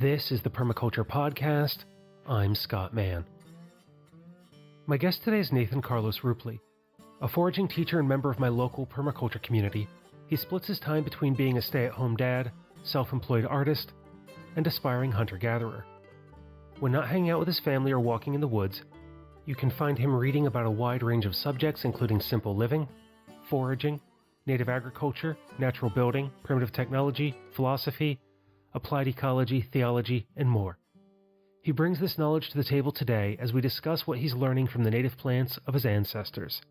This is the Permaculture Podcast. I'm Scott Mann. My guest today is Nathan Carlos Rupley. A foraging teacher and member of my local permaculture community, he splits his time between being a stay-at-home dad, self-employed artist, and aspiring hunter-gatherer. When not hanging out with his family or walking in the woods, you can find him reading about a wide range of subjects including simple living, foraging, native agriculture, natural building, primitive technology, philosophy, applied ecology, theology, and more. He brings this knowledge to the table today as we discuss what he's learning from the native plants of his ancestors.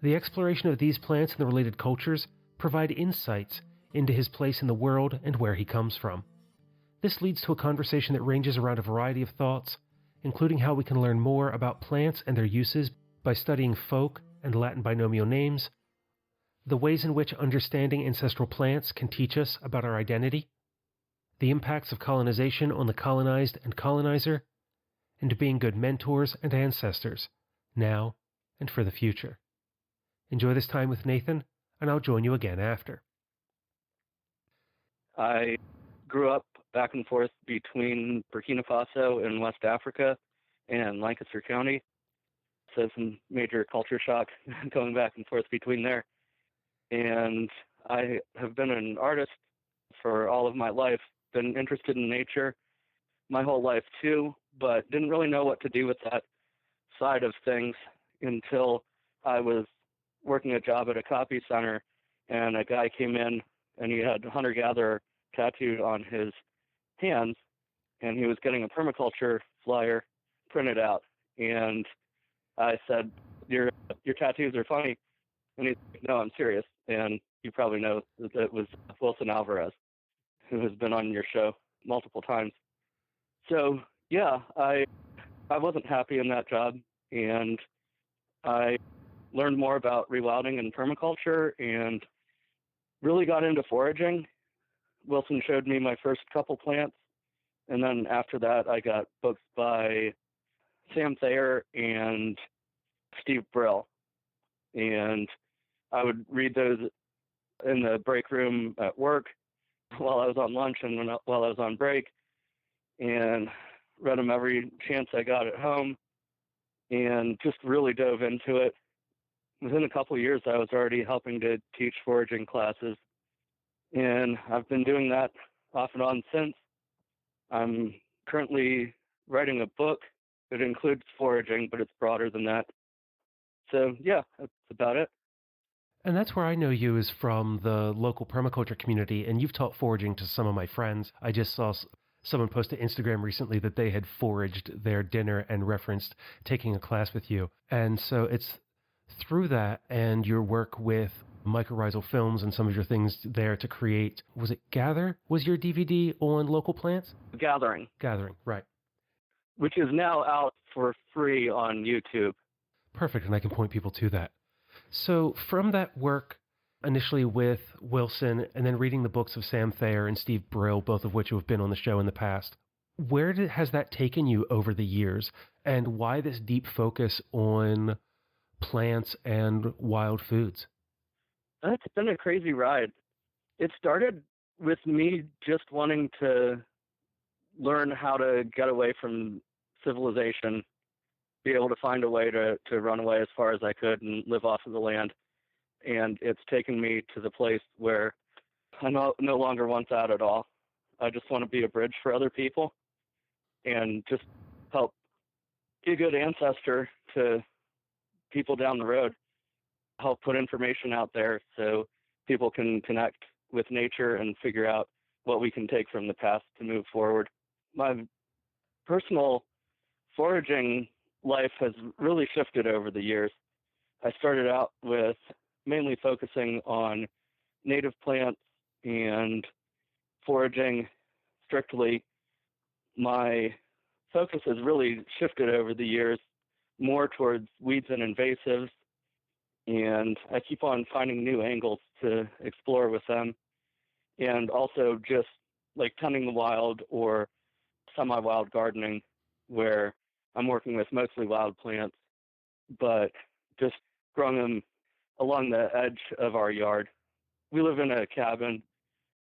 The exploration of these plants and the related cultures provide insights into his place in the world and where he comes from. This leads to a conversation that ranges around a variety of thoughts, including how we can learn more about plants and their uses by studying folk and Latin binomial names, the ways in which understanding ancestral plants can teach us about our identity, the impacts of colonization on the colonized and colonizer, and being good mentors and ancestors, now and for the future. Enjoy this time with Nathan, and I'll join you again after. I grew up back and forth between Burkina Faso in West Africa and Lancaster County, so some major culture shock going back and forth between there. And I have been an artist for all of my life, been interested in nature my whole life too, but didn't really know what to do with that side of things until I was working a job at a copy center, and a guy came in and he had hunter-gatherer tattooed on his hands, and he was getting a permaculture flyer printed out. And I said, your tattoos are funny. And he's like, no, I'm serious. And you probably know that it was Wilson Alvarez, who has been on your show multiple times. So, yeah, I wasn't happy in that job, and I learned more about rewilding and permaculture and really got into foraging. Wilson showed me my first couple plants, and then after that I got books by Sam Thayer and Steve Brill, and I would read those in the break room at work while I was on lunch and while I was on break, and read them every chance I got at home, and just really dove into it. Within a couple of years, I was already helping to teach foraging classes, and I've been doing that off and on since. I'm currently writing a book that includes foraging, but it's broader than that. So, yeah, that's about it. And that's where I know you, is from the local permaculture community, and you've taught foraging to some of my friends. I just saw someone post to Instagram recently that they had foraged their dinner and referenced taking a class with you. And so it's through that and your work with mycorrhizal films and some of your things there to create, was it Gather? Was your DVD on local plants? Gathering, Right. which is now out for free on YouTube. Perfect, and I can point people to that. So from that work, initially with Wilson, and then reading the books of Sam Thayer and Steve Brill, both of which have been on the show in the past, where has that taken you over the years, and why this deep focus on plants and wild foods? It's been a crazy ride. It started with me just wanting to learn how to get away from civilization, be able to find a way to run away as far as I could and live off of the land. And it's taken me to the place where I no longer want that at all. I just want to be a bridge for other people and just help be a good ancestor to people down the road, help put information out there so people can connect with nature and figure out what we can take from the past to move forward. My personal foraging life has really shifted over the years. I started out with mainly focusing on native plants and foraging strictly. My focus has really shifted over the years more towards weeds and invasives, and I keep on finding new angles to explore with them, and also just like tending the wild or semi-wild gardening, where I'm working with mostly wild plants, but just growing them along the edge of our yard. We live in a cabin,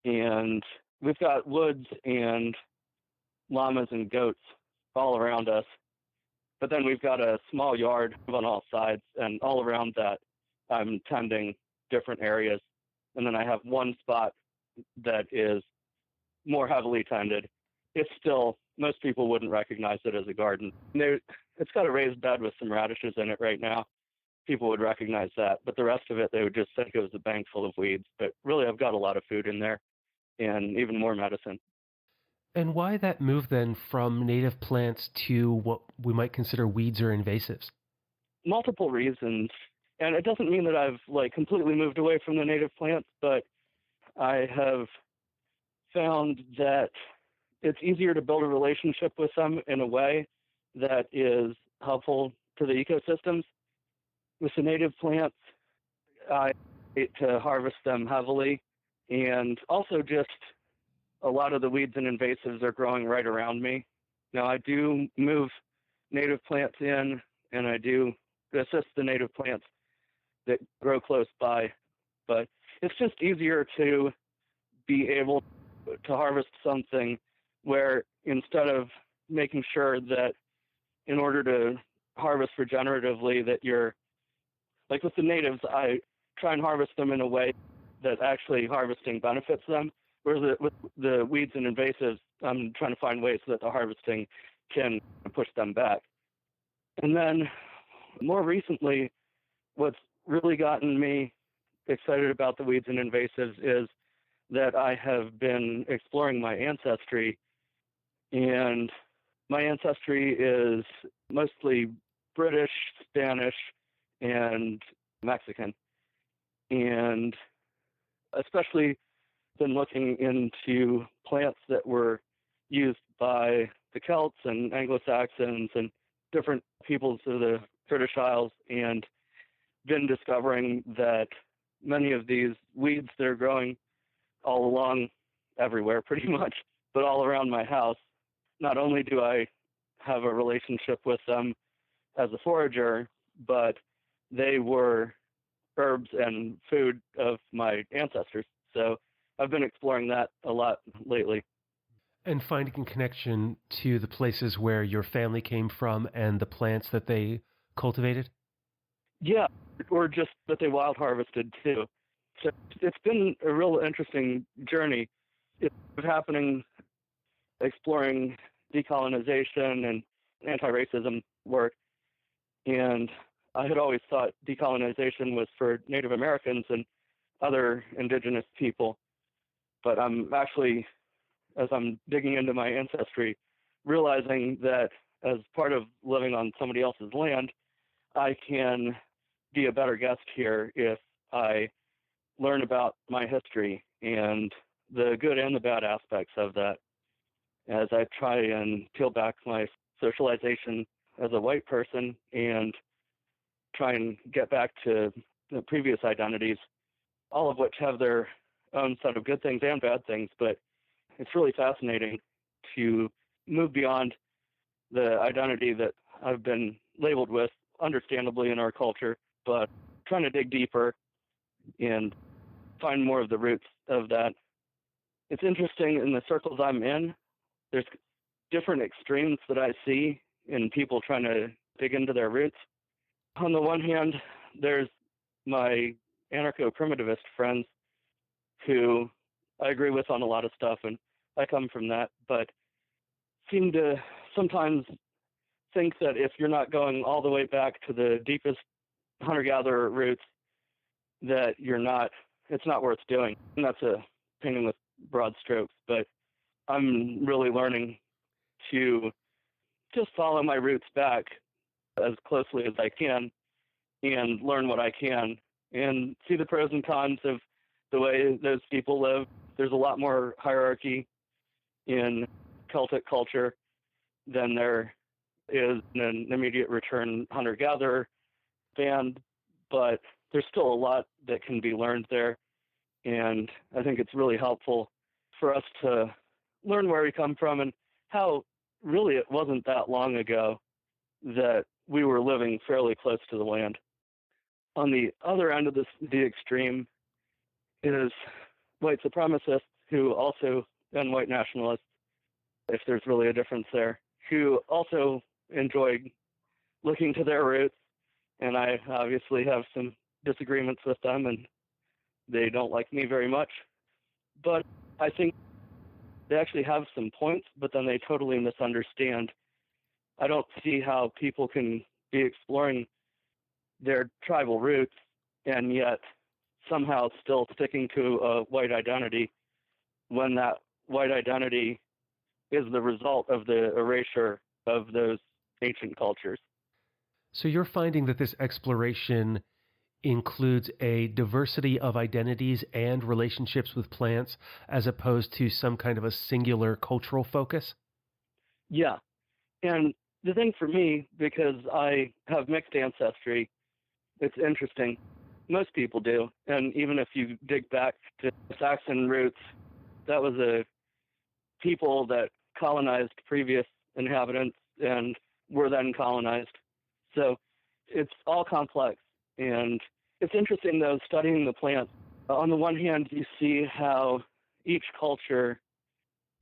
and we've got woods and llamas and goats all around us. But then we've got a small yard on all sides, and all around that, I'm tending different areas. And then I have one spot that is more heavily tended. It's still, most people wouldn't recognize it as a garden. It's got a raised bed with some radishes in it right now. People would recognize that, but the rest of it, they would just think it was a bank full of weeds. But really, I've got a lot of food in there and even more medicine. And why that move then from native plants to what we might consider weeds or invasives? Multiple reasons. And it doesn't mean that I've completely moved away from the native plants, but I have found that it's easier to build a relationship with them in a way that is helpful to the ecosystems. With the native plants, I hate to harvest them heavily, and also just a lot of the weeds and invasives are growing right around me. Now, I do move native plants in, and I do assist the native plants that grow close by, but it's just easier to be able to harvest something where instead of making sure that in order to harvest regeneratively that you're, like with the natives, I try and harvest them in a way that actually harvesting benefits them. Whereas with the weeds and invasives, I'm trying to find ways that the harvesting can push them back. And then more recently, what's really gotten me excited about the weeds and invasives is that I have been exploring my ancestry. And my ancestry is mostly British, Spanish, and Mexican. And especially been looking into plants that were used by the Celts and Anglo-Saxons and different peoples of the British Isles, and been discovering that many of these weeds that are growing all along everywhere pretty much, but all around my house, not only do I have a relationship with them as a forager, but they were herbs and food of my ancestors. So I've been exploring that a lot lately. And finding a connection to the places where your family came from and the plants that they cultivated? Yeah, or just that they wild harvested too. So it's been a real interesting journey. It's happening, exploring decolonization and anti-racism work. And I had always thought decolonization was for Native Americans and other indigenous people. But I'm actually, as I'm digging into my ancestry, realizing that as part of living on somebody else's land, I can be a better guest here if I learn about my history and the good and the bad aspects of that as I try and peel back my socialization as a white person and try and get back to the previous identities, all of which have their own set of good things and bad things. But it's really fascinating to move beyond the identity that I've been labeled with, understandably in our culture, but trying to dig deeper and find more of the roots of that. It's interesting in the circles I'm in, there's different extremes that I see in people trying to dig into their roots. On the one hand, there's my anarcho-primitivist friends who I agree with on a lot of stuff, and I come from that, but seem to sometimes think that if you're not going all the way back to the deepest hunter-gatherer roots, that it's not worth doing. And that's a painting with broad strokes, but I'm really learning to just follow my roots back as closely as I can and learn what I can and see the pros and cons of the way those people live. There's a lot more hierarchy in Celtic culture than there is in an immediate return hunter-gatherer band, but there's still a lot that can be learned there. And I think it's really helpful for us to learn where we come from and how really it wasn't that long ago that we were living fairly close to the land. On the other end of the extreme is white supremacists and white nationalists if there's really a difference there, who also enjoy looking to their roots. And I obviously have some disagreements with them, and they don't like me very much. But I think they actually have some points, but then they totally misunderstand. I don't see how people can be exploring their tribal roots and yet somehow still sticking to a white identity when that white identity is the result of the erasure of those ancient cultures. So you're finding that this exploration includes a diversity of identities and relationships with plants as opposed to some kind of a singular cultural focus? Yeah. And the thing for me, because I have mixed ancestry, it's interesting. Most people do. And even if you dig back to Saxon roots, that was a people that colonized previous inhabitants and were then colonized. So it's all complex. And it's interesting, though, studying the plants. On the one hand, you see how each culture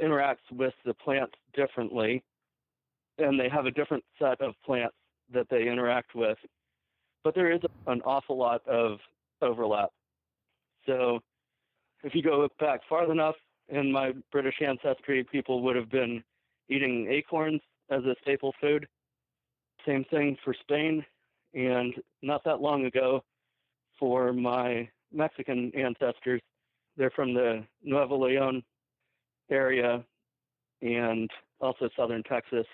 interacts with the plants differently, and they have a different set of plants that they interact with. But there is an awful lot of overlap. So if you go back far enough, in my British ancestry, people would have been eating acorns as a staple food. Same thing for Spain. And not that long ago, for my Mexican ancestors, they're from the Nuevo Leon area and also southern Texas.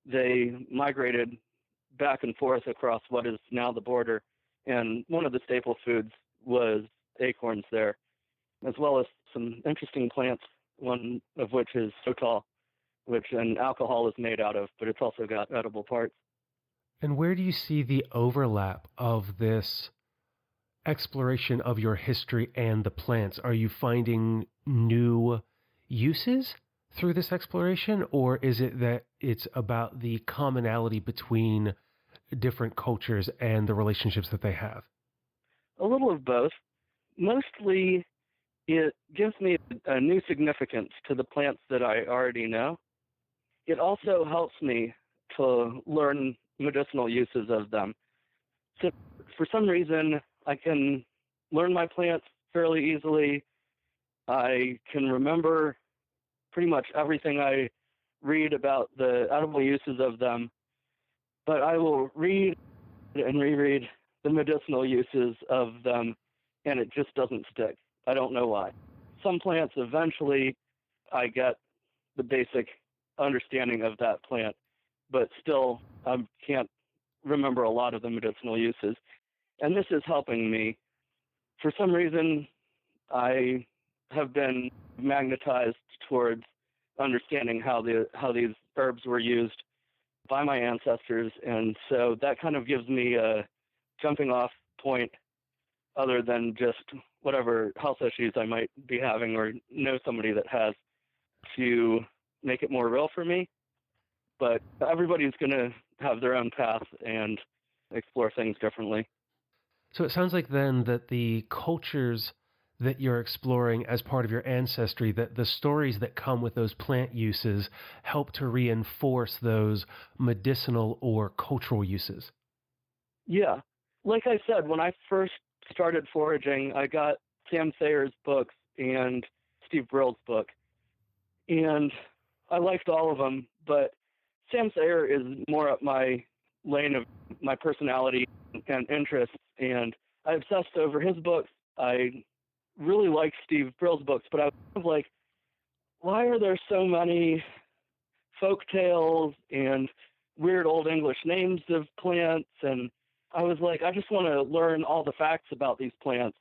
They migrated back and forth across what is now the border. And one of the staple foods was acorns there, as well as some interesting plants, one of which is sotol, which an alcohol is made out of, but it's also got edible parts. And where do you see the overlap of this exploration of your history and the plants? Are you finding new uses through this exploration, or is it that it's about the commonality between different cultures and the relationships that they have? A little of both. Mostly, it gives me a new significance to the plants that I already know. It also helps me to learn medicinal uses of them. So for some reason, I can learn my plants fairly easily. I can remember pretty much everything I read about the edible uses of them, but I will read and reread the medicinal uses of them, and it just doesn't stick. I don't know why. Some plants, eventually, I get the basic understanding of that plant, but still, I can't remember a lot of the medicinal uses. And this is helping me. For some reason, I have been magnetized towards understanding how these herbs were used by my ancestors, and so that kind of gives me a jumping off point other than just whatever health issues I might be having or know somebody that has, to make it more real for me. But everybody's going to have their own path and explore things differently. So it sounds like then that the cultures that you're exploring as part of your ancestry, that the stories that come with those plant uses help to reinforce those medicinal or cultural uses. Yeah. Like I said, when I first started foraging, I got Sam Sayer's books and Steve Brill's book. And I liked all of them, but Sam Sayer is more up my lane of my personality and interests, and I obsessed over his books. I really liked Steve Brill's books, but I was kind of like, why are there so many folk tales and weird old English names of plants? And I was like, I just want to learn all the facts about these plants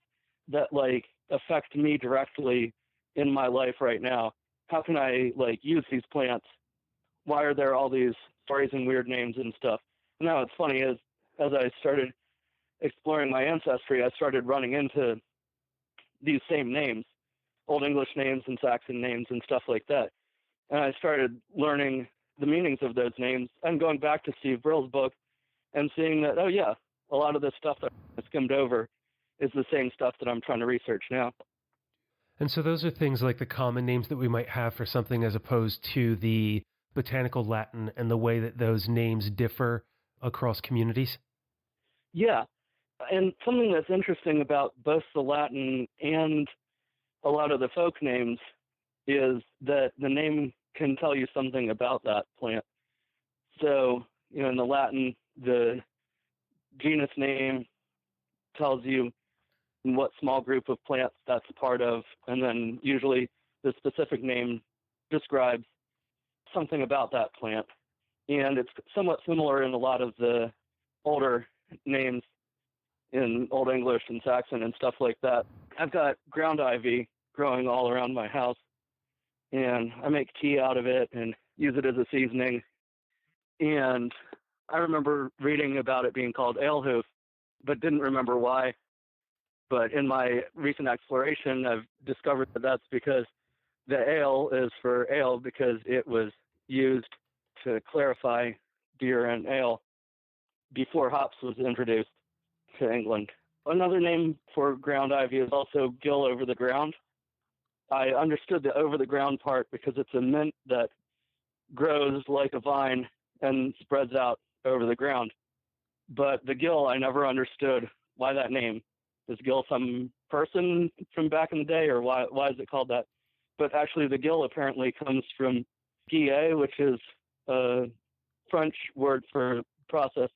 that like affect me directly in my life right now. How can I like use these plants? Why are there all these stories and weird names and stuff? And now it's funny, as I started exploring my ancestry, I started running into these same names, Old English names and Saxon names and stuff like that. And I started learning the meanings of those names and going back to Steve Brill's book and seeing that, oh yeah, a lot of this stuff that I skimmed over is the same stuff that I'm trying to research now. And so those are things like the common names that we might have for something as opposed to the botanical Latin and the way that those names differ across communities? Yeah. And something that's interesting about both the Latin and a lot of the folk names is that the name can tell you something about that plant. So, in the Latin, the genus name tells you what small group of plants that's part of, and then usually the specific name describes something about that plant. And it's somewhat similar in a lot of the older names in Old English and Saxon and stuff like that. I've got ground ivy growing all around my house, and I make tea out of it and use it as a seasoning. And I remember reading about it being called alehoof, but didn't remember why. But in my recent exploration, I've discovered that that's because the ale is for ale because it was used to clarify beer and ale before hops was introduced to England. Another name for ground ivy is also gill over the ground. I understood the over the ground part because it's a mint that grows like a vine and spreads out over the ground. But the gill, I never understood why that name. Is gill some person from back in the day, or why is it called that? But actually, the gill apparently comes from guillet, which is a French word for process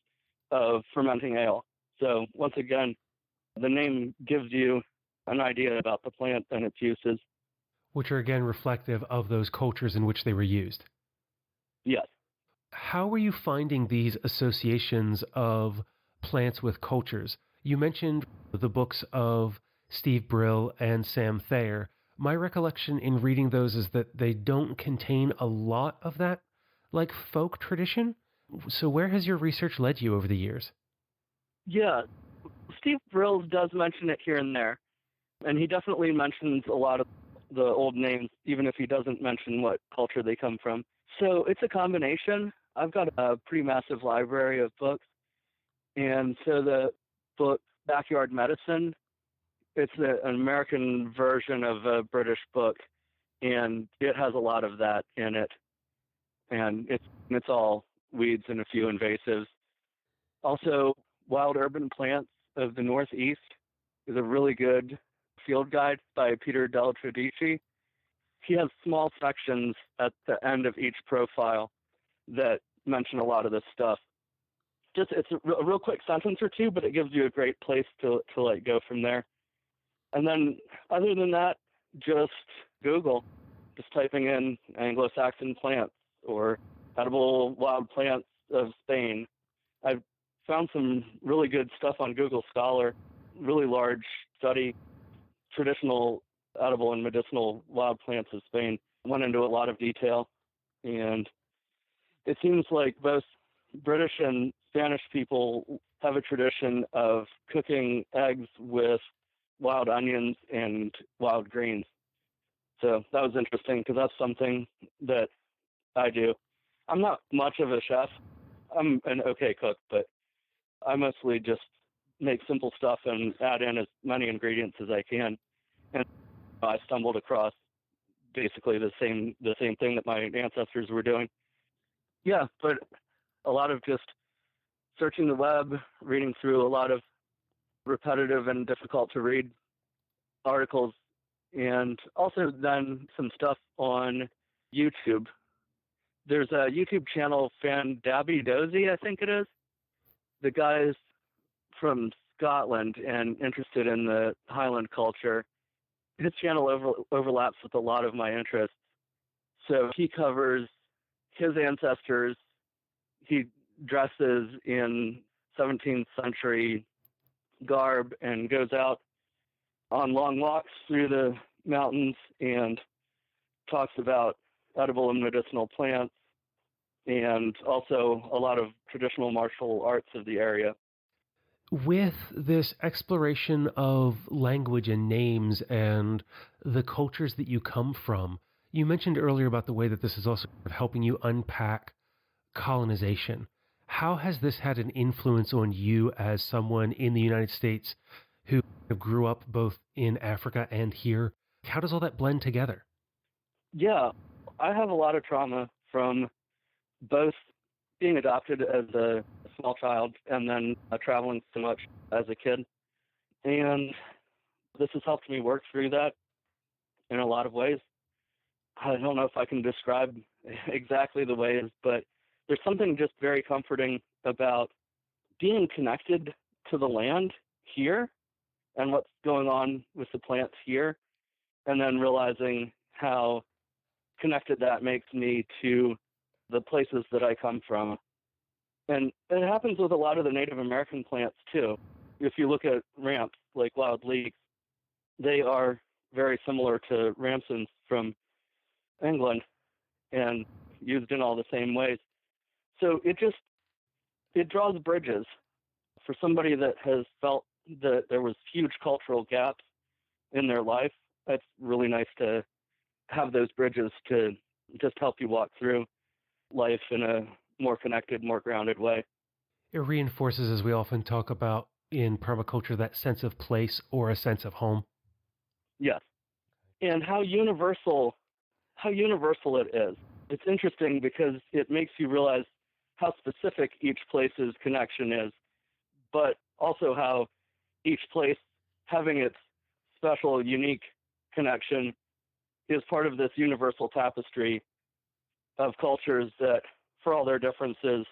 of fermenting ale. So once again, the name gives you an idea about the plant and its uses. Which are again reflective of those cultures in which they were used. Yes. How are you finding these associations of plants with cultures? You mentioned the books of Steve Brill and Sam Thayer. My recollection in reading those is that they don't contain a lot of that, like folk tradition. So where has your research led you over the years? Yeah, Steve Brill does mention it here and there, and he definitely mentions a lot of the old names, even if he doesn't mention what culture they come from. So it's a combination. I've got a pretty massive library of books, and so the book Backyard Medicine, it's an American version of a British book, and it has a lot of that in it, and it's all weeds and a few invasives. Also, Wild Urban Plants of the Northeast is a really good field guide by Peter Del Tredici. He has small sections at the end of each profile that mention a lot of this stuff. It's a real quick sentence or two, but it gives you a great place to like go from there. And then other than that, just Google, just typing in Anglo-Saxon plants or edible wild plants of Spain. I've found some really good stuff on Google Scholar, really large study, traditional edible and medicinal wild plants of Spain. Went into a lot of detail, and it seems like both British and Spanish people have a tradition of cooking eggs with wild onions and wild greens. So that was interesting because that's something that I do. I'm not much of a chef. I'm an okay cook, but I mostly just make simple stuff and add in as many ingredients as I can. And I stumbled across basically the same thing that my ancestors were doing. Yeah, but a lot of just searching the web, reading through a lot of repetitive and difficult to read articles, and also then some stuff on YouTube. There's a YouTube channel, Fan Dabby Dozy, I think it is. The guy's from Scotland and interested in the Highland culture. His channel overlaps with a lot of my interests. So he covers his ancestors. He dresses in 17th century garb and goes out on long walks through the mountains and talks about edible and medicinal plants and also a lot of traditional martial arts of the area. With this exploration of language and names and the cultures that you come from, you mentioned earlier about the way that this is also helping you unpack colonization. How has this had an influence on you as someone in the United States who grew up both in Africa and here? How does all that blend together? Yeah, I have a lot of trauma from both being adopted as a small child and then traveling so much as a kid. And this has helped me work through that in a lot of ways. I don't know if I can describe exactly the ways, but there's something just very comforting about being connected to the land here and what's going on with the plants here, and then realizing how connected that makes me to the places that I come from. And it happens with a lot of the Native American plants too. If you look at ramps like wild leeks, they are very similar to ramsons from England and used in all the same ways. So it draws bridges for somebody that has felt that there was huge cultural gaps in their life. It's really nice to have those bridges to just help you walk through life in a more connected, more grounded way. It reinforces, as we often talk about in permaculture, that sense of place or a sense of home. Yes. And how universal it is. It's interesting because it makes you realize how specific each place's connection is, but also how each place having its special, unique connection is part of this universal tapestry of cultures that, for all their differences,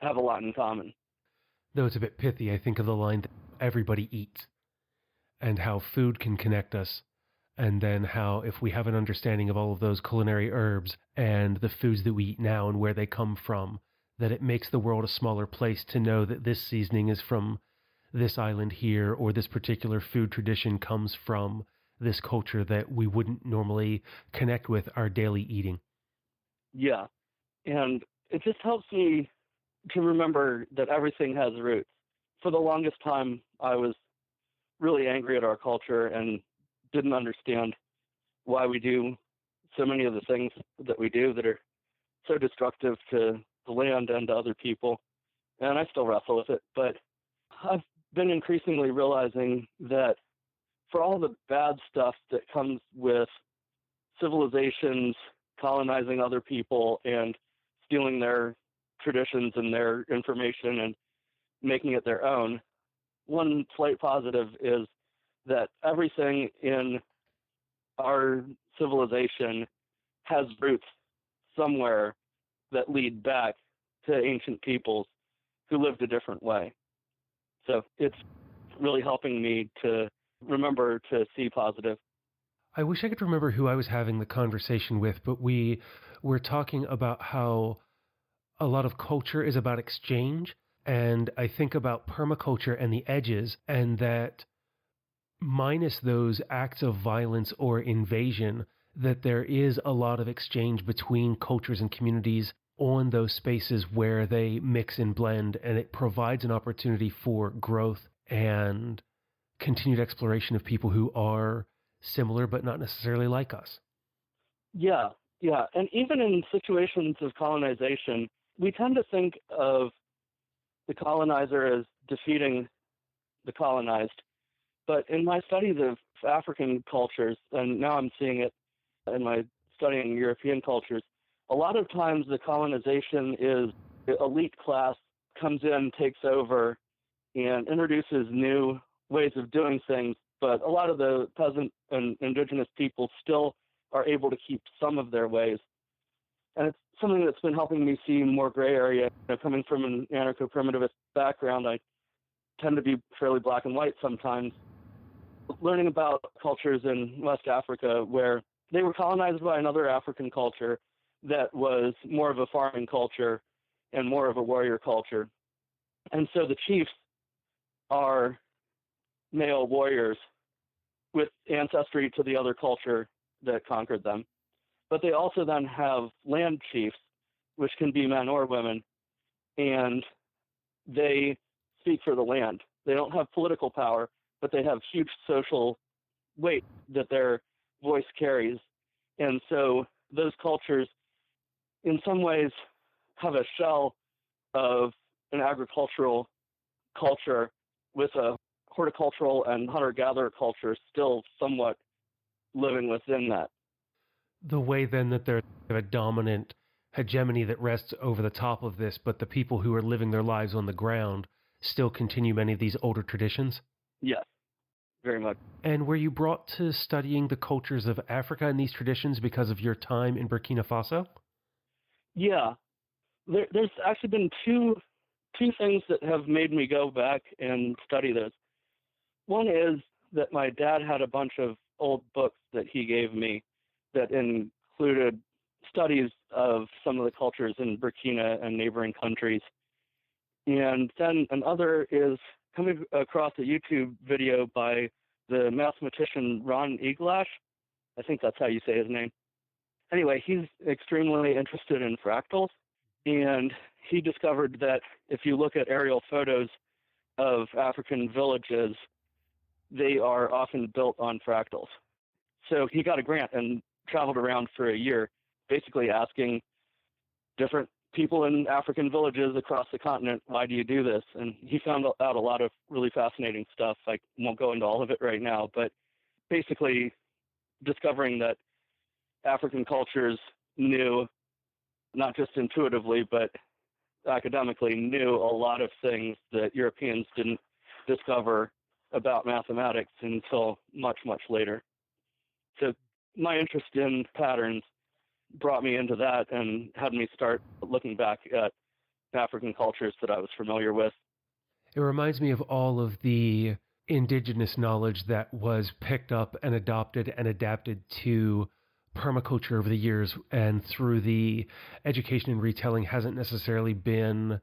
have a lot in common. Though it's a bit pithy, I think of the line that everybody eats and how food can connect us. And then how, if we have an understanding of all of those culinary herbs and the foods that we eat now and where they come from, that it makes the world a smaller place to know that this seasoning is from this island here, or this particular food tradition comes from this culture that we wouldn't normally connect with our daily eating. Yeah. And it just helps me to remember that everything has roots. For the longest time, I was really angry at our culture and didn't understand why we do so many of the things that we do that are so destructive to the land and to other people. And I still wrestle with it, but I've been increasingly realizing that for all the bad stuff that comes with civilizations colonizing other people and stealing their traditions and their information and making it their own, one slight positive is that everything in our civilization has roots somewhere that lead back to ancient peoples who lived a different way. So it's really helping me to remember to see positive. I wish I could remember who I was having the conversation with, but we were talking about how a lot of culture is about exchange. And I think about permaculture and the edges, and that minus those acts of violence or invasion, that there is a lot of exchange between cultures and communities on those spaces where they mix and blend, and it provides an opportunity for growth and continued exploration of people who are similar but not necessarily like us. Yeah, yeah. And even in situations of colonization, we tend to think of the colonizer as defeating the colonized. But in my studies of African cultures, and now I'm seeing it in my studying European cultures, a lot of times the colonization is the elite class comes in, takes over, and introduces new ways of doing things. But a lot of the peasant and indigenous people still are able to keep some of their ways. And it's something that's been helping me see more gray area. Coming from an anarcho-primitivist background, I tend to be fairly black and white sometimes. Learning about cultures in West Africa where they were colonized by another African culture that was more of a farming culture and more of a warrior culture. And so the chiefs are male warriors with ancestry to the other culture that conquered them. But they also then have land chiefs, which can be men or women, and they speak for the land. They don't have political power, but they have huge social weight that their voice carries. And so those cultures, in some ways, have a shell of an agricultural culture with a horticultural and hunter-gatherer culture still somewhat living within that. The way then that there's a dominant hegemony that rests over the top of this, but the people who are living their lives on the ground still continue many of these older traditions? Yes, very much. And were you brought to studying the cultures of Africa and these traditions because of your time in Burkina Faso? Yeah, there's actually been two things that have made me go back and study those. One is that my dad had a bunch of old books that he gave me that included studies of some of the cultures in Burkina and neighboring countries. And then another is coming across a YouTube video by the mathematician Ron Eglash. I think that's how you say his name. Anyway, he's extremely interested in fractals, and he discovered that if you look at aerial photos of African villages, they are often built on fractals. So he got a grant and traveled around for a year, basically asking different people in African villages across the continent, why do you do this? And he found out a lot of really fascinating stuff. I won't go into all of it right now, but basically discovering that African cultures knew, not just intuitively, but academically, knew a lot of things that Europeans didn't discover about mathematics until much, much later. So my interest in patterns brought me into that and had me start looking back at African cultures that I was familiar with. It reminds me of all of the indigenous knowledge that was picked up and adopted and adapted to permaculture over the years, and through the education and retelling hasn't necessarily been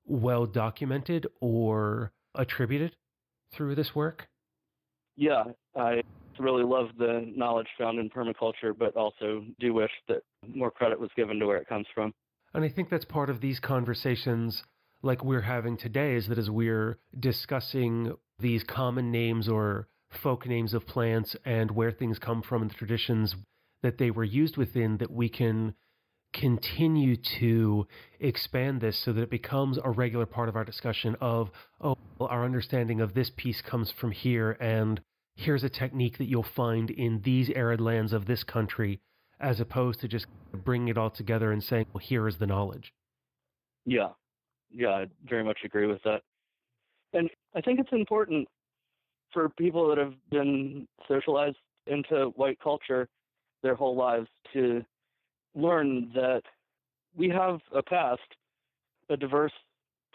well documented or attributed through this work. Yeah, I really love the knowledge found in permaculture, but also do wish that more credit was given to where it comes from. And I think that's part of these conversations like we're having today, is that as we're discussing these common names or folk names of plants and where things come from and the traditions that they were used within, that we can continue to expand this so that it becomes a regular part of our discussion of, oh, well, our understanding of this piece comes from here, and here's a technique that you'll find in these arid lands of this country, as opposed to just bringing it all together and saying, well, here is the knowledge. Yeah, I very much agree with that. And I think it's important for people that have been socialized into white culture their whole lives to learn that we have a past, a diverse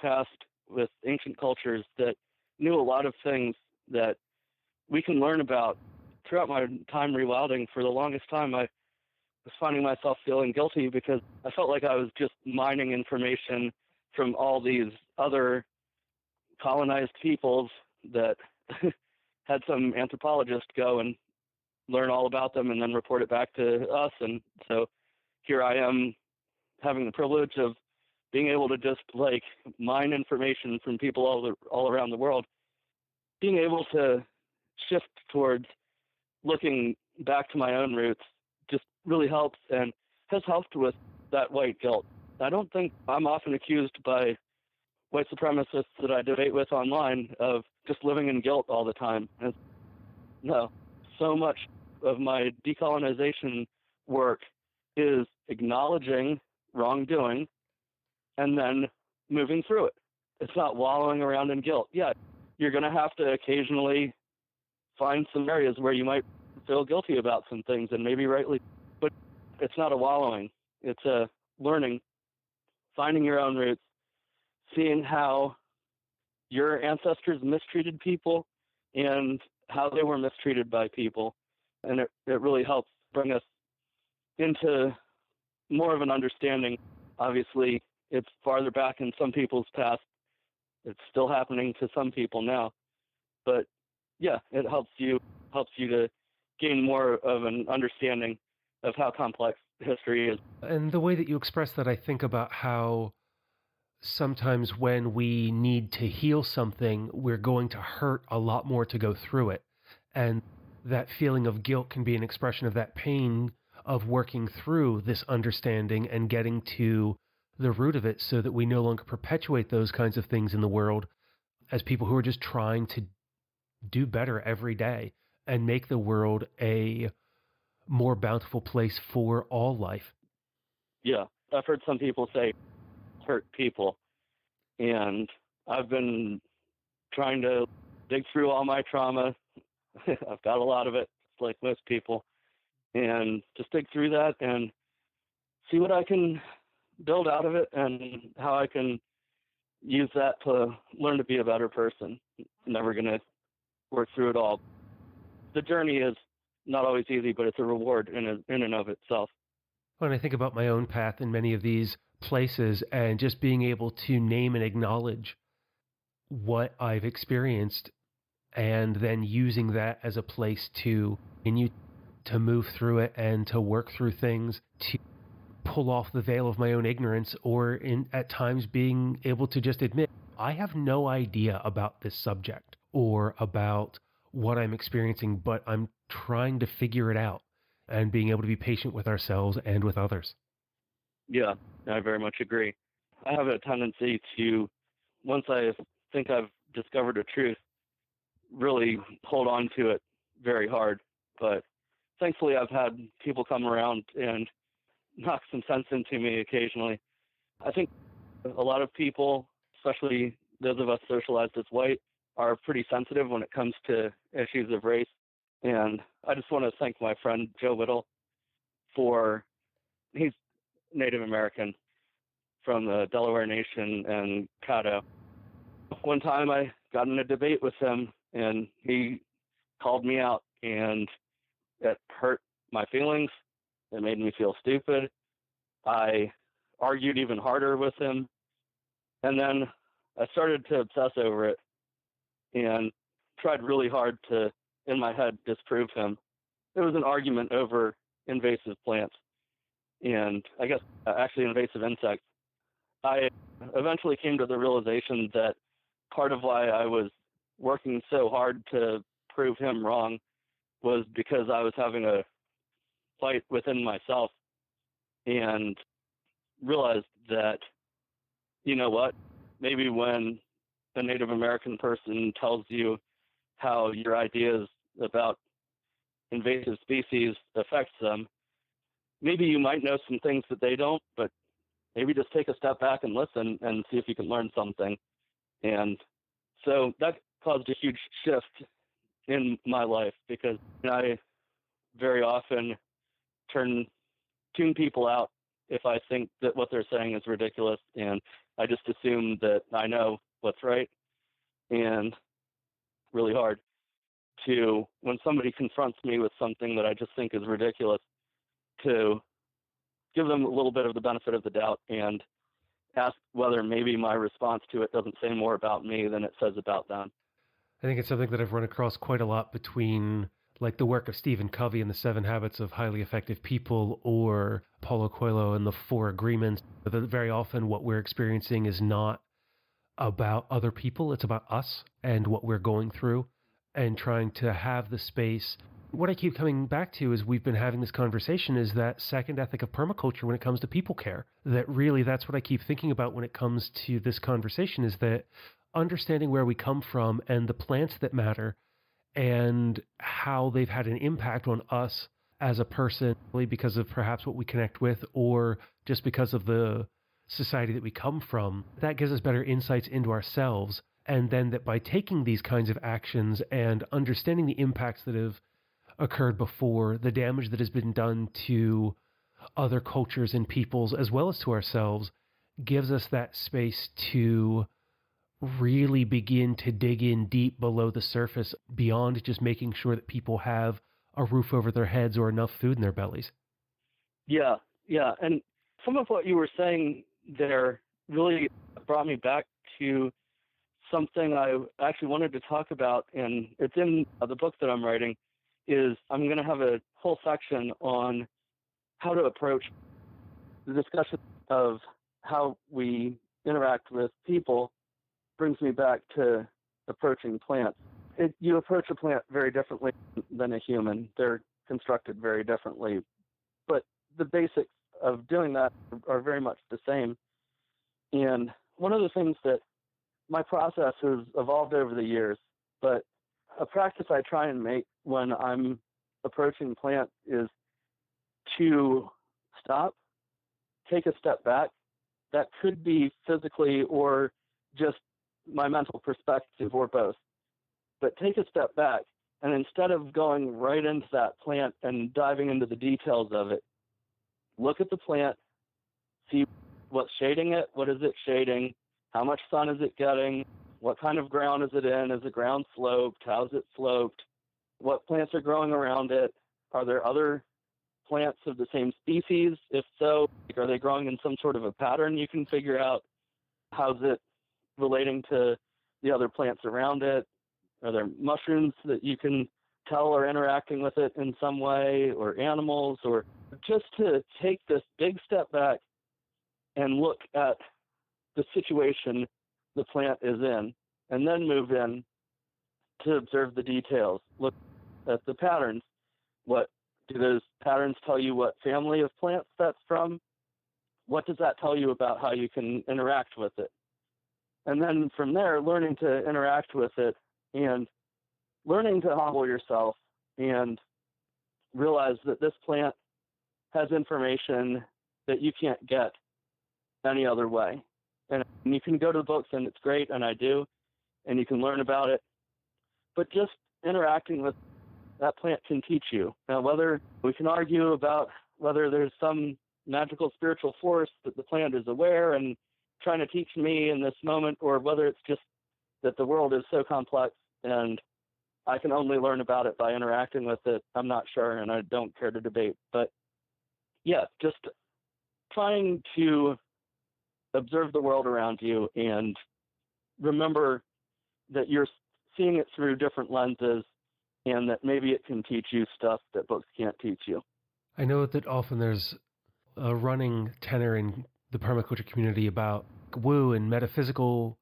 past with ancient cultures that knew a lot of things that we can learn about. Throughout my time rewilding, for the longest time, I was finding myself feeling guilty because I felt like I was just mining information from all these other colonized peoples that had some anthropologist go and learn all about them and then report it back to us. And so here I am having the privilege of being able to just like mine information from people all around the world, being able to shift towards looking back to my own roots just really helps and has helped with that white guilt. I don't think I'm often accused by white supremacists that I debate with online of just living in guilt all the time. And no, so much of my decolonization work is acknowledging wrongdoing and then moving through it. It's not wallowing around in guilt. Yeah, you're going to have to occasionally find some areas where you might feel guilty about some things, and maybe rightly, but it's not a wallowing. It's a learning, finding your own roots, seeing how your ancestors mistreated people and how they were mistreated by people. And it really helps bring us into more of an understanding. Obviously, it's farther back in some people's past. It's still happening to some people now. But yeah, it helps you to gain more of an understanding of how complex history is. And the way that you express that, I think about how sometimes when we need to heal something, we're going to hurt a lot more to go through it. And that feeling of guilt can be an expression of that pain of working through this understanding and getting to the root of it so that we no longer perpetuate those kinds of things in the world as people who are just trying to do better every day and make the world a more bountiful place for all life. Yeah, I've heard some people say hurt people, and I've been trying to dig through all my trauma. I've got a lot of it, like most people, and just dig through that and see what I can build out of it and how I can use that to learn to be a better person. Never going to work through it all. The journey is not always easy, but it's a reward in and of itself. When I think about my own path in many of these places and just being able to name and acknowledge what I've experienced and then using that as a place to continue to move through it and to work through things, to pull off the veil of my own ignorance, or at times being able to just admit, I have no idea about this subject or about what I'm experiencing, but I'm trying to figure it out, and being able to be patient with ourselves and with others. Yeah, I very much agree. I have a tendency to, once I think I've discovered a truth, really hold on to it very hard. But thankfully, I've had people come around and knock some sense into me occasionally. I think a lot of people, especially those of us socialized as white, are pretty sensitive when it comes to issues of race. And I just want to thank my friend Joe Whittle he's Native American from the Delaware Nation and Caddo. One time I got in a debate with him and he called me out, and it hurt my feelings. It made me feel stupid. I argued even harder with him. And then I started to obsess over it and tried really hard to, in my head, disprove him. It was an argument over invasive plants and I guess actually invasive insects. I eventually came to the realization that part of why I was working so hard to prove him wrong was because I was having a fight within myself, and realized that, you know what, maybe when a Native American person tells you how your ideas about invasive species affects them, maybe you might know some things that they don't, but maybe just take a step back and listen and see if you can learn something. And so that caused a huge shift in my life, because I very often tune people out if I think that what they're saying is ridiculous, and I just assume that I know what's right. And really hard to, when somebody confronts me with something that I just think is ridiculous, to give them a little bit of the benefit of the doubt and ask whether maybe my response to it doesn't say more about me than it says about them. I think it's something that I've run across quite a lot between like the work of Stephen Covey and the 7 Habits of Highly Effective People, or Paulo Coelho and the 4 Agreements. That very often what we're experiencing is not about other people, it's about us and what we're going through, and trying to have the space. What I keep coming back to is we've been having this conversation is that second ethic of permaculture when it comes to people care. That really, that's what I keep thinking about when it comes to this conversation, is that understanding where we come from and the plants that matter and how they've had an impact on us as a person, because of perhaps what we connect with or just because of the society that we come from, that gives us better insights into ourselves. And then that by taking these kinds of actions and understanding the impacts that have occurred before, the damage that has been done to other cultures and peoples as well as to ourselves, gives us that space to really begin to dig in deep below the surface, beyond just making sure that people have a roof over their heads or enough food in their bellies. Yeah. And some of what you were saying there really brought me back to something I actually wanted to talk about, and it's in the book that I'm writing. Is I'm going to have a whole section on how to approach the discussion of how we interact with people. Brings me back to approaching plants. You approach a plant very differently than a human. They're constructed very differently, but the basics of doing that are very much the same. And one of the things that my process has evolved over the years, but a practice I try and make when I'm approaching plants is to stop, take a step back. That could be physically or just my mental perspective or both. But take a step back, and instead of going right into that plant and diving into the details of it, look at the plant, see what's shading it, what is it shading, how much sun is it getting, what kind of ground is it in, is the ground sloped, how's it sloped, what plants are growing around it, are there other plants of the same species? If so, are they growing in some sort of a pattern you can figure out? How's it relating to the other plants around it? Are there mushrooms that you can tell are interacting with it in some way, or animals, or just to take this big step back and look at the situation the plant is in, and then move in to observe the details. Look at the patterns. What do those patterns tell you? What family of plants that's from? What does that tell you about how you can interact with it? And then from there, learning to interact with it and learning to humble yourself and realize that this plant has information that you can't get any other way. And you can go to the books, and it's great, and I do, and you can learn about it. But just interacting with that plant can teach you. Now, whether we can argue about whether there's some magical spiritual force that the plant is aware and trying to teach me in this moment, or whether it's just that the world is so complex and I can only learn about it by interacting with it, I'm not sure, and I don't care to debate. But yeah, just trying to observe the world around you and remember that you're seeing it through different lenses, and that maybe it can teach you stuff that books can't teach you. I know that often there's a running tenor in the permaculture community about woo and metaphysical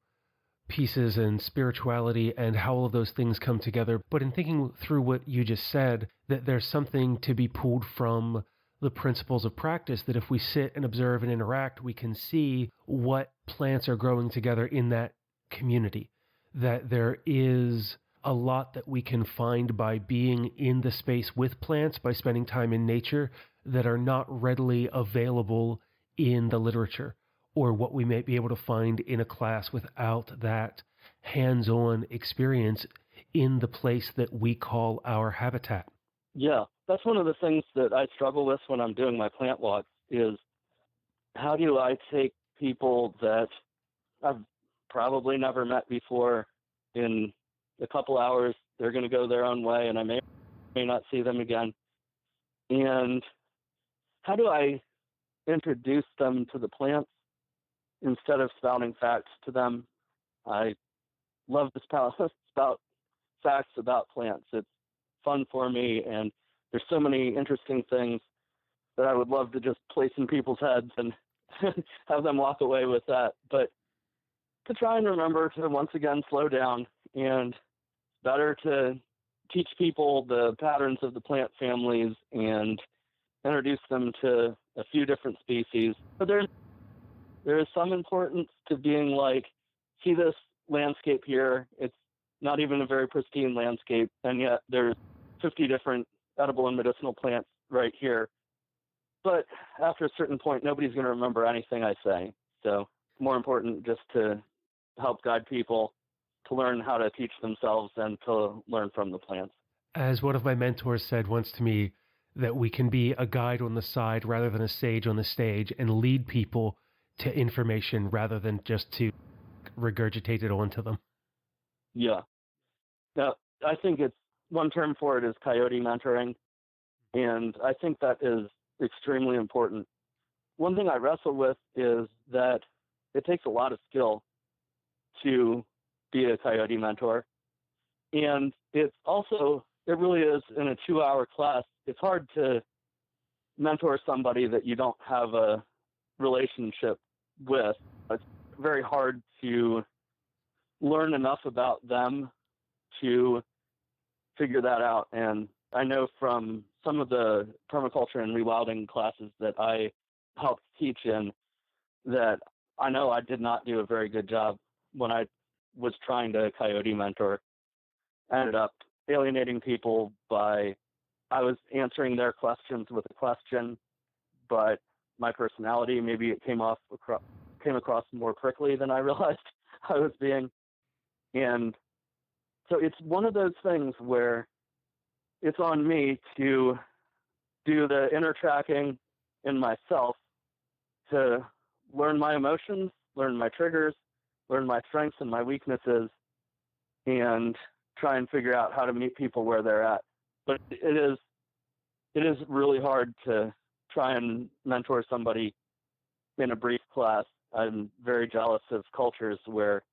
pieces and spirituality and how all of those things come together. But in thinking through what you just said, that there's something to be pulled from the principles of practice, that if we sit and observe and interact, we can see what plants are growing together in that community, that there is a lot that we can find by being in the space with plants, by spending time in nature, that are not readily available in the literature, or what we may be able to find in a class without that hands-on experience in the place that we call our habitat. Yeah, that's one of the things that I struggle with when I'm doing my plant walks is how do I take people that I've probably never met before in a couple hours, they're going to go their own way and I may not see them again. And how do I introduce them to the plants instead of spouting facts to them? I love to spout facts about plants. It's fun for me, and there's so many interesting things that I would love to just place in people's heads and have them walk away with that. But to try and remember to once again slow down, and better to teach people the patterns of the plant families and introduce them to a few different species. But there is some importance to being like, see this landscape here, it's not even a very pristine landscape, and yet there's 50 different edible and medicinal plants right here. But after a certain point, nobody's going to remember anything I say. So more important just to help guide people to learn how to teach themselves and to learn from the plants. As one of my mentors said once to me, that we can be a guide on the side rather than a sage on the stage, and lead people to information rather than just to regurgitate it onto them. Yeah. Now, I think it's one term for it is coyote mentoring, and I think that is extremely important. One thing I wrestle with is that it takes a lot of skill to be a coyote mentor, and it really is in a 2-hour class. It's hard to mentor somebody that you don't have a relationship with. It's very hard to learn enough about them to figure that out. And I know from some of the permaculture and rewilding classes that I helped teach in that I know I did not do a very good job when I was trying to coyote mentor. I ended up alienating people by I was answering their questions with a question but my personality, maybe it came across more prickly than I realized I was being. And so it's one of those things where it's on me to do the inner tracking in myself, to learn my emotions, learn my triggers, learn my strengths and my weaknesses, and try and figure out how to meet people where they're at. But it is really hard to try and mentor somebody in a brief class. I'm very jealous of cultures where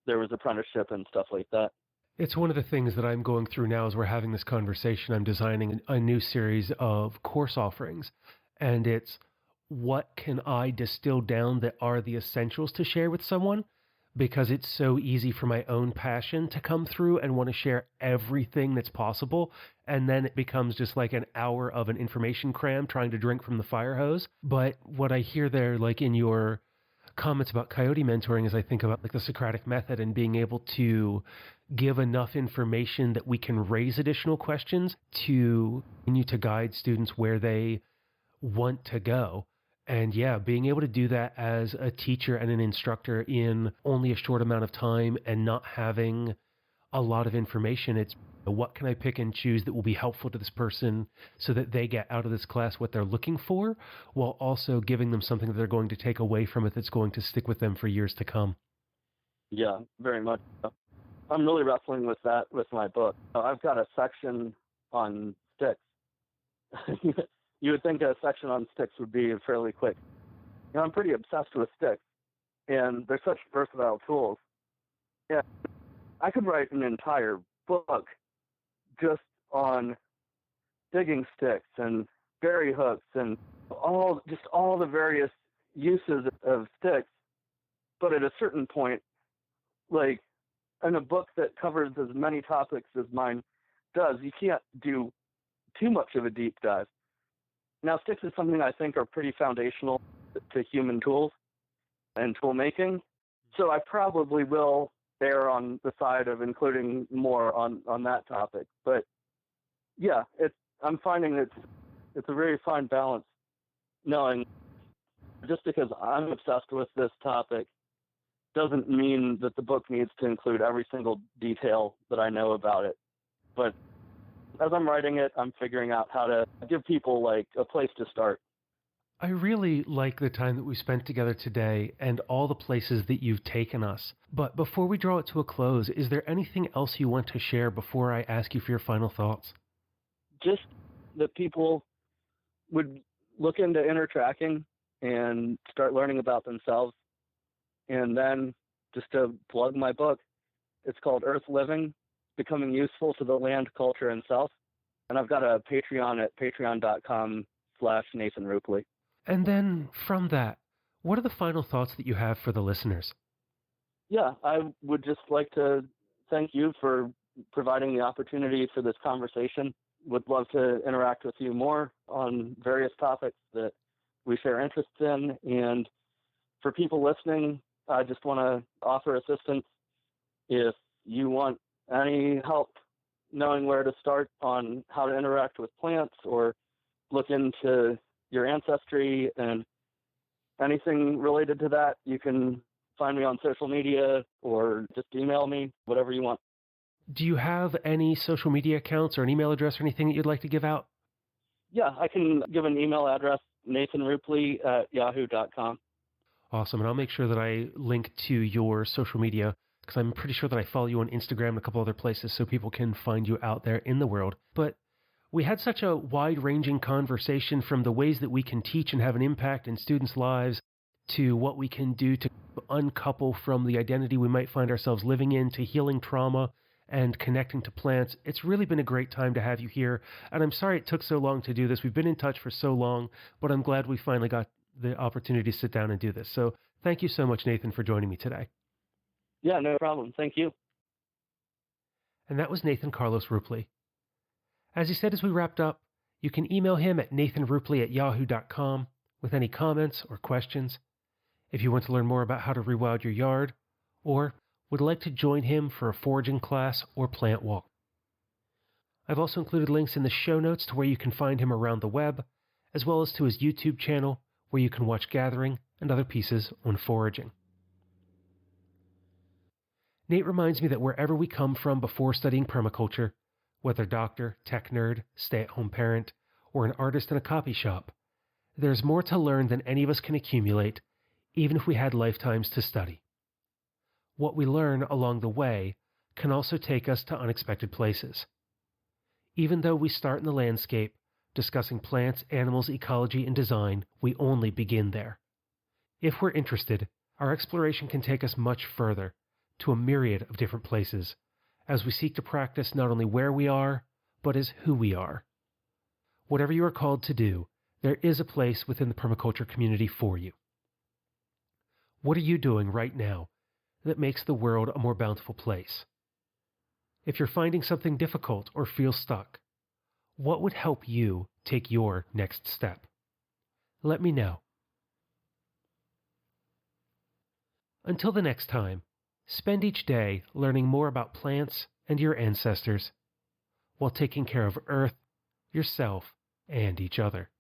there was apprenticeship and stuff like that. It's one of the things that I'm going through now as we're having this conversation. I'm designing a new series of course offerings, and it's what can I distill down that are the essentials to share with someone, because it's so easy for my own passion to come through and want to share everything that's possible. And then it becomes just like an hour of an information cram trying to drink from the fire hose. But what I hear there, like in your comments about coyote mentoring, is I think about like the Socratic method and being able to give enough information that we can raise additional questions to continue to guide students where they want to go. And yeah, being able to do that as a teacher and an instructor in only a short amount of time and not having a lot of information, it's what can I pick and choose that will be helpful to this person so that they get out of this class what they're looking for, while also giving them something that they're going to take away from it that's going to stick with them for years to come. Yeah, very much. I'm really wrestling with that with my book. I've got a section on sticks. You would think a section on sticks would be fairly quick. I'm pretty obsessed with sticks, and they're such versatile tools. Yeah, I could write an entire book just on digging sticks and berry hooks and all the various uses of sticks. But at a certain point, like in a book that covers as many topics as mine does, you can't do too much of a deep dive. Now, sticks is something I think are pretty foundational to human tools and tool making. So I probably will err on the side of including more on that topic. But yeah, I'm finding it's a very fine balance, knowing just because I'm obsessed with this topic doesn't mean that the book needs to include every single detail that I know about it. But as I'm writing it, I'm figuring out how to give people like a place to start. I really like the time that we spent together today and all the places that you've taken us. But before we draw it to a close, is there anything else you want to share before I ask you for your final thoughts? Just that people would look into inner tracking and start learning about themselves. And then just to plug my book, it's called Earth Living, Becoming Useful to the Land, Culture, and Self. And I've got a Patreon at patreon.com/Nathan Rupley. And then from that, what are the final thoughts that you have for the listeners? Yeah, I would just like to thank you for providing the opportunity for this conversation. Would love to interact with you more on various topics that we share interests in. And for people listening, I just want to offer assistance. If you want any help knowing where to start on how to interact with plants or look into your ancestry and anything related to that, you can find me on social media or just email me, whatever you want. Do you have any social media accounts or an email address or anything that you'd like to give out? Yeah, I can give an email address, nathanrupley@yahoo.com. Awesome. And I'll make sure that I link to your social media, because I'm pretty sure that I follow you on Instagram and a couple other places so people can find you out there in the world. But we had such a wide-ranging conversation, from the ways that we can teach and have an impact in students' lives to what we can do to uncouple from the identity we might find ourselves living in, to healing trauma and connecting to plants. It's really been a great time to have you here. And I'm sorry it took so long to do this. We've been in touch for so long, but I'm glad we finally got the opportunity to sit down and do this. So thank you so much, Nathan, for joining me today. Yeah, no problem. Thank you. And that was Nathan Carlos Rupley. As he said as we wrapped up, you can email him at nathanrupley@yahoo.com with any comments or questions. If you want to learn more about how to rewild your yard, or would like to join him for a foraging class or plant walk. I've also included links in the show notes to where you can find him around the web, as well as to his YouTube channel where you can watch gathering and other pieces on foraging. Nate reminds me that wherever we come from before studying permaculture, whether doctor, tech nerd, stay-at-home parent, or an artist in a copy shop, there's more to learn than any of us can accumulate, even if we had lifetimes to study. What we learn along the way can also take us to unexpected places. Even though we start in the landscape, discussing plants, animals, ecology, and design, we only begin there. If we're interested, our exploration can take us much further, to a myriad of different places, as we seek to practice not only where we are, but as who we are. Whatever you are called to do, there is a place within the permaculture community for you. What are you doing right now that makes the world a more bountiful place? If you're finding something difficult or feel stuck, what would help you take your next step? Let me know. Until the next time, spend each day learning more about plants and your ancestors, while taking care of Earth, yourself, and each other.